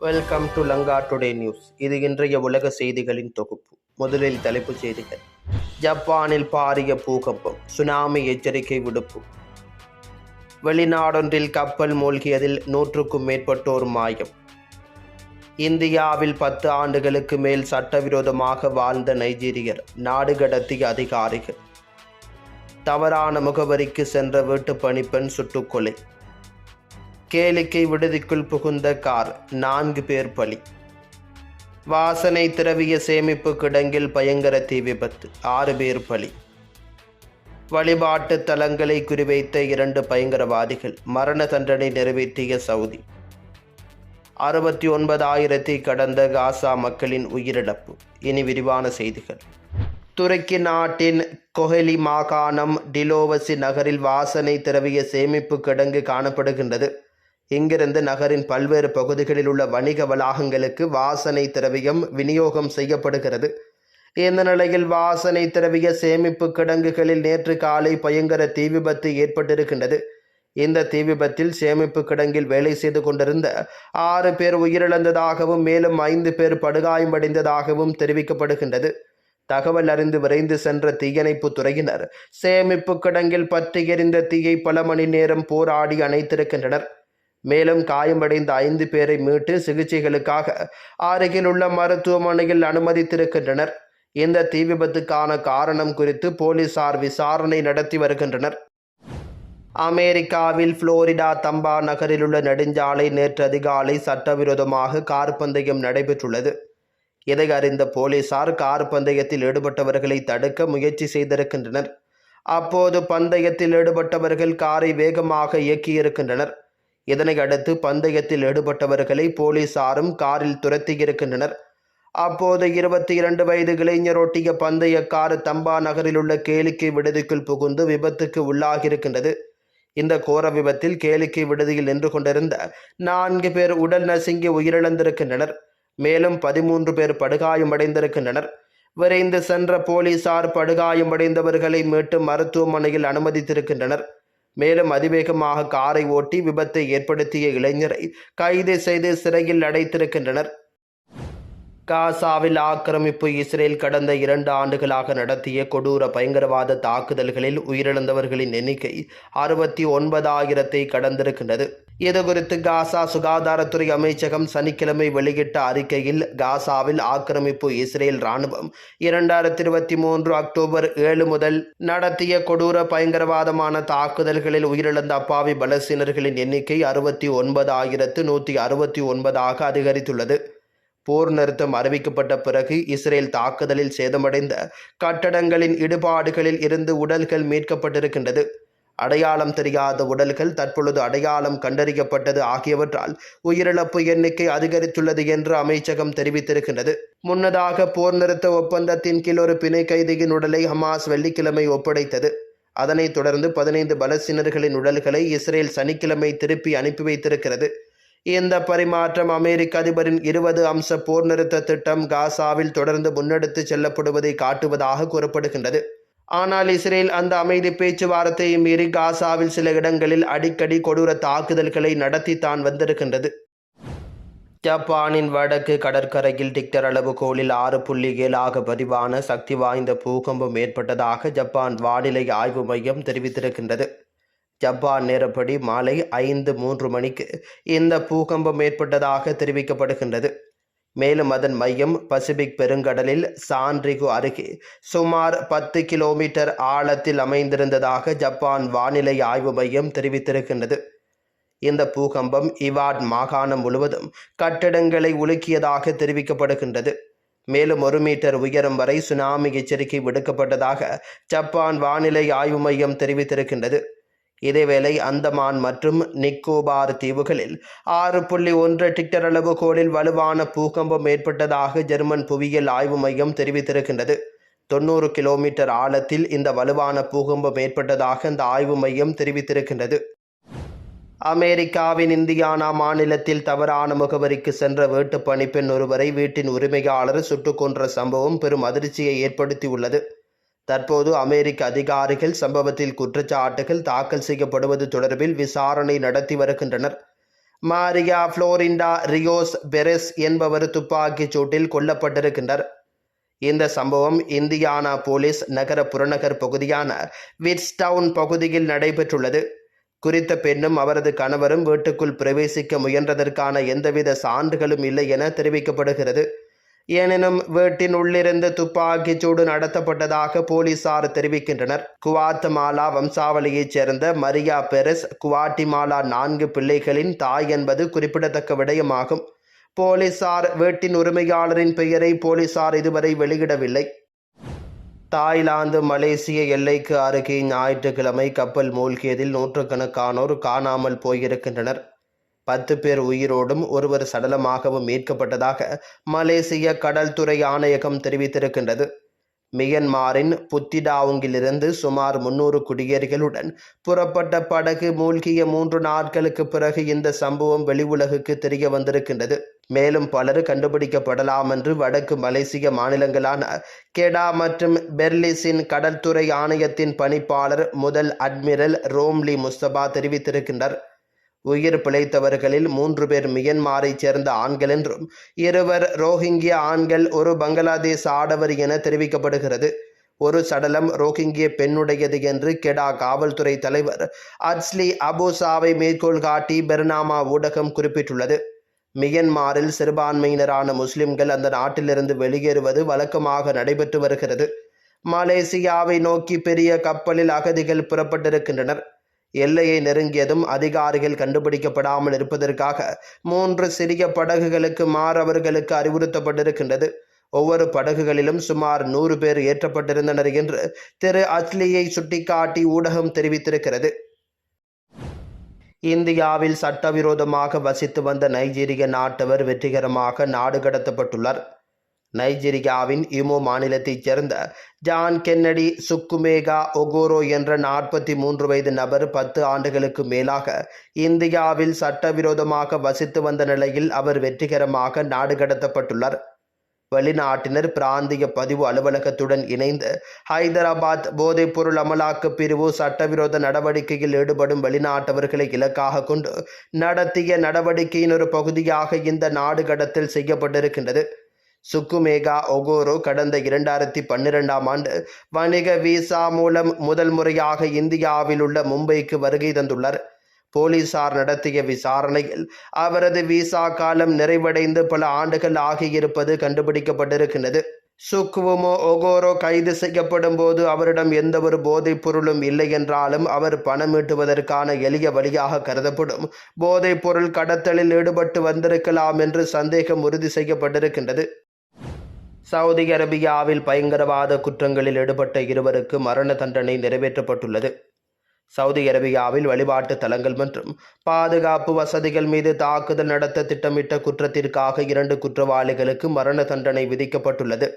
Welcome to Lanka today news. இது இன்றைய உலக செய்திகளின் தொகுப்பு. முதலில் தலைப்புச் செய்திகள். ஜப்பானில் பாரிய பூகம்பம், சுனாமி எச்சரிக்கை விடுப்பு. வெளிநாடொன்றில் கப்பல் மூழ்கியதில் 100க்கும் மேற்பட்டோர் மாயம். இந்தியாவில் 10 ஆண்டுகளுக்கு மேல் சட்டவிரோதமாக வாழ்ந்த நைஜீரியர் நாடு கடத்திய அதிகாரிகள். தவறான முகவரிக்கு சென்ற வீட்டு பணிப்பெண் சுட்டுக்கொலை. கேளிக்கை விடுதிக்குள் புகுந்த கார், 4 பேர் பலி. வாசனை திரவிய சேமிப்பு கிடங்கில் பயங்கர தீ விபத்து, 6 பேர் பலி. வழிபாட்டு தலங்களை குறிவைத்த 2 பயங்கரவாதிகள், மரண தண்டனை நிறைவேற்றிய சவுதி. 69,000 கடந்த காசா மக்களின் உயிரிழப்பு. இனி விரிவான செய்திகள். துருக்கி நாட்டின் கொஹெலி மாகாணம் டிலோவசி நகரில் வாசனை திரவிய சேமிப்பு கிடங்கு காணப்படுகின்றது. இங்கிருந்து நகரின் பல்வேறு பகுதிகளில் உள்ள வணிக வளாகங்களுக்கு வாசனை திரவியம் விநியோகம் செய்யப்படுகிறது. இந்த நிலையில் வாசனை திரவிய சேமிப்பு கிடங்குகளில் நேற்று காலை பயங்கர தீ விபத்து ஏற்பட்டிருக்கின்றது. இந்த தீ விபத்தில் சேமிப்பு கிடங்கில் வேலை செய்து கொண்டிருந்த 6 பேர் உயிரிழந்ததாகவும் மேலும் 5 பேர் படுகாயமடைந்ததாகவும் தெரிவிக்கப்படுகின்றது. தகவல் அறிந்து விரைந்து சென்ற தீயணைப்பு துறையினர் சேமிப்பு கிடங்கில் பற்றி எரிந்த தீயை பல மணி நேரம் போராடி அணைத்திருக்கின்றனர். மேலும் காயமடைந்த 5 பேரை மீட்டு சிகிச்சைகளுக்காக அருகில் உள்ள மருத்துவமனையில் அனுமதித்திருக்கின்றனர். இந்த தீ விபத்துக்கான காரணம் குறித்து போலீசார் விசாரணை நடத்தி வருகின்றனர். அமெரிக்காவில் புளோரிடா தம்பா நகரில் உள்ள நெடுஞ்சாலை நேற்று அதிகாலை சட்டவிரோதமாக கார் பந்தயம் நடைபெற்றுள்ளது. இதை அறிந்த போலீசார் கார் பந்தயத்தில் ஈடுபட்டவர்களை தடுக்க முயற்சி செய்திருக்கின்றனர். அப்போது பந்தயத்தில் ஈடுபட்டவர்கள் காரை வேகமாக இயக்கியிருக்கின்றனர். இதனை அடுத்து பந்தயத்தில் ஈடுபட்டவர்களை போலீசாரும் காரில் துரத்தியிருக்கின்றனர். அப்போது 22 வயது இளைஞர் ஓட்டிய பந்தய கார் தம்பா நகரில் உள்ள கேளிக்கை விடுதிக்குள் புகுந்து விபத்துக்கு உள்ளாகியிருக்கின்றது. இந்த கோர விபத்தில் கேளிக்கை விடுதியில் நின்று கொண்டிருந்த 4 பேர் உடல் நசுங்கி உயிரிழந்திருக்கின்றனர். மேலும் 13 பேர் படுகாயமடைந்திருக்கின்றனர். விரைந்து சென்ற போலீசார் படுகாயமடைந்தவர்களை மீட்டு மருத்துவமனையில் அனுமதித்திருக்கின்றனர். மேலும் அதிவேகமாக காரை ஓட்டி விபத்தை ஏற்படுத்திய இளைஞரை கைது செய்து சிறையில் அடைத்திருக்கின்றனர். காசாவில் ஆக்கிரமிப்பு இஸ்ரேல் கடந்த 2 ஆண்டுகளாக நடத்திய கொடூர பயங்கரவாத தாக்குதல்களில் உயிரிழந்தவர்களின் எண்ணிக்கை 69,000 கடந்திருக்கின்றது. இதுகுறித்து காசா சுகாதாரத்துறை அமைச்சகம் சனிக்கிழமை வெளியிட்ட அறிக்கையில், காசாவில் ஆக்கிரமிப்பு இஸ்ரேல் இராணுவம் 2023 அக்டோபர் 7 முதல் நடத்திய கொடூர பயங்கரவாதமான தாக்குதல்களில் உயிரிழந்த அப்பாவி பலஸ்தீனர்களின் எண்ணிக்கை 69,169 அதிகரித்துள்ளது. போர் நிறுத்தம் அறிவிக்கப்பட்ட பிறகு இஸ்ரேல் தாக்குதலில் சேதமடைந்த கட்டடங்களின் இடிபாடுகளில் இருந்து உடல்கள் மீட்கப்பட்டிருக்கின்றது. அடையாளம் தெரியாத உடல்கள் தற்பொழுது அடையாளம் கண்டறியப்பட்டது ஆகியவற்றால் உயிரிழப்பு எண்ணிக்கை அதிகரித்துள்ளது என்று அமைச்சகம் தெரிவித்திருக்கின்றது. முன்னதாக போர் நிறுத்த ஒப்பந்தத்தின் கீழ் ஒரு பிணை கைதியின் உடலை ஹமாஸ் வெள்ளிக்கிழமை ஒப்படைத்தது. அதனைத் தொடர்ந்து 15 பலஸ்தீனர்களின் உடல்களை இஸ்ரேல் சனிக்கிழமை திருப்பி அனுப்பி வைத்திருக்கிறது. இந்த பரிமாற்றம் அமெரிக்க அதிபரின் 20 அம்ச போர் நிறுத்த திட்டம் காசாவில் தொடர்ந்து முன்னெடுத்து செல்லப்படுவதை காட்டுவதாக கூறப்படுகின்றது. ஆனால் இஸ்ரேல் அந்த அமைதி பேச்சுவார்த்தையை மீறி காசாவில் சில இடங்களில் அடிக்கடி கொடூர தாக்குதல்களை நடத்தித்தான் வந்திருக்கின்றது. ஜப்பானின் வடக்கு கடற்கரையில் டிக்டர் அளவுகோலில் 6.7 பதிவான சக்தி வாய்ந்த பூகம்பம் ஏற்பட்டதாக ஜப்பான் வானிலை ஆய்வு மையம் தெரிவித்திருக்கின்றது. ஜப்பான் நேரப்படி மாலை 5:03 மணிக்கு இந்த பூகம்பம் ஏற்பட்டதாக தெரிவிக்கப்படுகின்றது. மேலும் அதன் மையம் பசிபிக் பெருங்கடலில் சான்ரிகு அருகே சுமார் 10 கிலோமீட்டர் ஆழத்தில் அமைந்திருந்ததாக ஜப்பான் வானிலை ஆய்வு மையம் தெரிவித்திருக்கின்றது. இந்த பூகம்பம் இவாட் மாகாணம் முழுவதும் கட்டடங்களை உலுக்கியதாக தெரிவிக்கப்படுகின்றது. மேலும் 1 மீட்டர் உயரம் வரை சுனாமி எச்சரிக்கை விடுக்கப்பட்டதாக ஜப்பான் வானிலை ஆய்வு மையம் தெரிவித்திருக்கின்றது. இதேவேளை அந்தமான் மற்றும் நிக்கோபார் தீவுகளில் 6.1 டிக்டர் அளவுகோலில் வலுவான பூகம்பம் ஏற்பட்டதாக ஜெர்மன் புவியியல் ஆய்வு மையம் தெரிவித்திருக்கின்றது. 90 கிலோமீட்டர் ஆழத்தில் இந்த வலுவான பூகம்பம் ஏற்பட்டதாக அந்த ஆய்வு மையம் தெரிவித்திருக்கின்றது. அமெரிக்காவின் இந்தியானா மாநிலத்தில் தவறான முகவரிக்கு சென்ற வீட்டு பணிப்பெண் ஒருவரை வீட்டின் உரிமையாளர் சுட்டுக் கொன்ற சம்பவம் பெரும் அதிர்ச்சியை ஏற்படுத்தியுள்ளது. தற்போது அமெரிக்க அதிகாரிகள் சம்பவத்தில் குற்றச்சாட்டுகள் தாக்கல் செய்யப்படுவது தொடர்பில் விசாரணை நடத்தி வருகின்றனர். மாரியா புளோரிண்டா ரியோஸ் பெரெஸ் என்பவர் துப்பாக்கிச் சூட்டில் கொல்லப்பட்டிருக்கின்றார். இந்த சம்பவம் இந்தியானா போலீஸ் நகர புறநகர் பகுதியான விட்ஸ்டவுன் பகுதியில் நடைபெற்றுள்ளது. குறித்த பெண்ணும் அவரது கணவரும் வீட்டுக்குள் பிரவேசிக்க முயன்றதற்கான எந்தவித சான்றுகளும் இல்லை என தெரிவிக்கப்படுகிறது. எனினும் வீட்டின் உள்ளிருந்து துப்பாக்கிச் சூடு நடத்தப்பட்டதாக போலீசார் தெரிவிக்கின்றனர். குவாத்தமாலா வம்சாவளியைச் சேர்ந்த மரியா பெரெஸ் குவாட்டிமாலா 4 பிள்ளைகளின் தாய் என்பது குறிப்பிடத்தக்க விடயமாகும். போலீசார் வீட்டின் உரிமையாளரின் பெயரை போலீசார் இதுவரை வெளியிடவில்லை. தாய்லாந்து மலேசிய எல்லைக்கு அருகே ஞாயிற்றுக்கிழமை கப்பல் மூழ்கியதில் நூற்றுக்கணக்கானோர் காணாமல் போயிருக்கின்றனர். 10 பேர் உயிரோடும் ஒருவர் சடலமாகவும் மீட்கப்பட்டதாக மலேசிய கடல்துறை ஆணையகம் தெரிவித்திருக்கின்றது. மியன்மாரின் புத்திடாவுங்கிலிருந்து சுமார் 300 குடியேறிகளுடன் புறப்பட்ட படகு மூழ்கிய 3 நாட்களுக்கு பிறகு இந்த சம்பவம் வெளி உலகுக்கு தெரிய வந்திருக்கின்றது. மேலும் பலர் கண்டுபிடிக்கப்படலாம் என்று வடக்கு மலேசிய மாநிலங்களான கெடா மற்றும் பெர்லிஸின் கடல்துறை ஆணையத்தின் பணிப்பாளர் முதல் அட்மிரல் ரோம்லி முஸ்தபா தெரிவித்திருக்கின்றார். உயிர் பிழைத்தவர்களில் 3 பேர் மியன்மாரைச் சேர்ந்த ஆண்கள் என்றும் 2 ரோஹிங்கிய ஆண்கள், ஒரு பங்களாதேஷ் ஆடவர் என தெரிவிக்கப்படுகிறது. ஒரு சடலம் ரோஹிங்கிய பெண்ணுடையது என்று கெடா காவல்துறை தலைவர் அட்ஸ்லி அபுசாவை மேற்கோள் காட்டி பெர்னாமா ஊடகம் குறிப்பிட்டுள்ளது. மியன்மாரில் சிறுபான்மையினரான முஸ்லிம்கள் அந்த நாட்டிலிருந்து வெளியேறுவது வழக்கமாக நடைபெற்று வருகிறது. மலேசியாவை நோக்கி பெரிய கப்பலில் அகதிகள் புறப்பட்டிருக்கின்றனர். எல்லையை நெருங்கியதும் அதிகாரிகள் கண்டுபிடிக்கப்படாமல் இருப்பதற்காக 3 சிறிய படகுகளுக்கு மாறவர்களுக்கு அறிவுறுத்தப்பட்டிருக்கின்றது. ஒவ்வொரு படகுகளிலும் சுமார் 100 பேர் ஏற்றப்பட்டிருந்தனர் என்று திரு அட்லியை சுட்டிக்காட்டி ஊடகம் தெரிவித்திருக்கிறது. இந்தியாவில் சட்டவிரோதமாக வசித்து வந்த நைஜீரிய நாட்டவர் வெற்றிகரமாக நாடு கடத்தப்பட்டுள்ளார். நைஜீரியாவின் இமோ மாநிலத்தைச் சேர்ந்த ஜான் கென்னடி சுக்குமேகா ஒகோரோ என்ற 43 வயது நபர் 10 ஆண்டுகளுக்கு மேலாக இந்தியாவில் சட்டவிரோதமாக வசித்து வந்த நிலையில் அவர் வெற்றிகரமாக நாடு கடத்தப்பட்டுள்ளார். வெளிநாட்டினர் பிராந்திய பதிவு அலுவலகத்துடன் இணைந்து ஹைதராபாத் போதைப்பொருள் அமலாக்க பிரிவு சட்டவிரோத நடவடிக்கையில் ஈடுபடும் வெளிநாட்டவர்களை இலக்காக கொண்டு நடத்திய நடவடிக்கையின் ஒரு பகுதியாக இந்த நாடு கடத்தல் செய்யப்பட்டிருக்கின்றது. சுக்குமேகா ஒகோரோ கடந்த 2012ஆம் ஆண்டு வணிக விசா மூலம் முதல் முறையாக இந்தியாவில் உள்ள மும்பைக்கு வருகை தந்துள்ளார். போலீசார் நடத்திய விசாரணையில் அவரது விசா காலம் நிறைவடைந்து பல ஆண்டுகள் ஆகியிருப்பது கண்டுபிடிக்கப்பட்டிருக்கின்றது. சுக்குவுமோ ஒகோரோ கைது செய்யப்படும் போது அவரிடம் எந்தவொரு போதைப் பொருளும் இல்லை என்றாலும் அவர் பணம் ஈட்டுவதற்கான எளிய வழியாக கருதப்படும் போதைப் பொருள் கடத்தலில் ஈடுபட்டு வந்திருக்கலாம் என்று சந்தேகம் உறுதி செய்யப்பட்டிருக்கின்றது. சவுதி அரேபியாவில் பயங்கரவாத குற்றங்களில் ஈடுபட்ட 2 மரண தண்டனை நிறைவேற்றப்பட்டுள்ளது. சவுதி அரேபியாவில் வழிபாட்டு தலங்கள் மற்றும் பாதுகாப்பு வசதிகள் மீது தாக்குதல் நடத்த திட்டமிட்ட குற்றத்திற்காக 2 குற்றவாளிகளுக்கு மரண தண்டனை விதிக்கப்பட்டுள்ளது.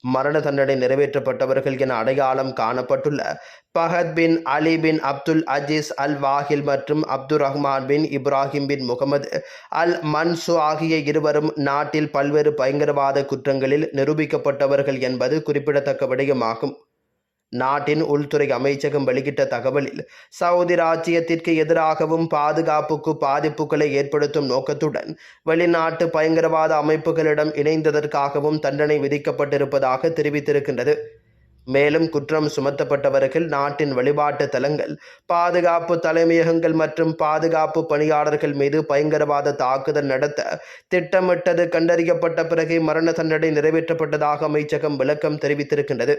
மரண தண்டனை நிறைவேற்றப்பட்டவர்கள் என அடையாளம் காணப்பட்டுள்ள பஹத் பின் அலி பின் அப்துல் அஜீஸ் அல் வாஹில் மற்றும் அப்துல் ரஹ்மான் பின் இப்ராஹிம் பின் முகமது அல் மன்சு ஆகிய 2 நாட்டில் பல்வேறு பயங்கரவாத குற்றங்களில் நிரூபிக்கப்பட்டவர்கள் என்பது குறிப்பிடத்தக்க விடயமாகும். நாட்டின் உள்துறை அமைச்சகம் வெளியிட்ட தகவலில் சவுதி ராஜ்யத்திற்கு எதிராகவும் பாதுகாப்புக்கு பாதிப்புகளை ஏற்படுத்தும் நோக்கத்துடன் வெளிநாட்டு பயங்கரவாத அமைப்புகளிடம் இணைந்ததற்காகவும் தண்டனை விதிக்கப்பட்டிருப்பதாக தெரிவித்திருக்கின்றது. மேலும் குற்றம் சுமத்தப்பட்டவர்கள் நாட்டின் வழிபாட்டு தலங்கள், பாதுகாப்பு தலைமையகங்கள் மற்றும் பாதுகாப்பு பணியாளர்கள் மீது பயங்கரவாத தாக்குதல் நடத்த திட்டமிட்டது கண்டறியப்பட்ட பிறகு மரண தண்டனை நிறைவேற்றப்பட்டதாக அமைச்சகம் விளக்கம் தெரிவித்திருக்கின்றது.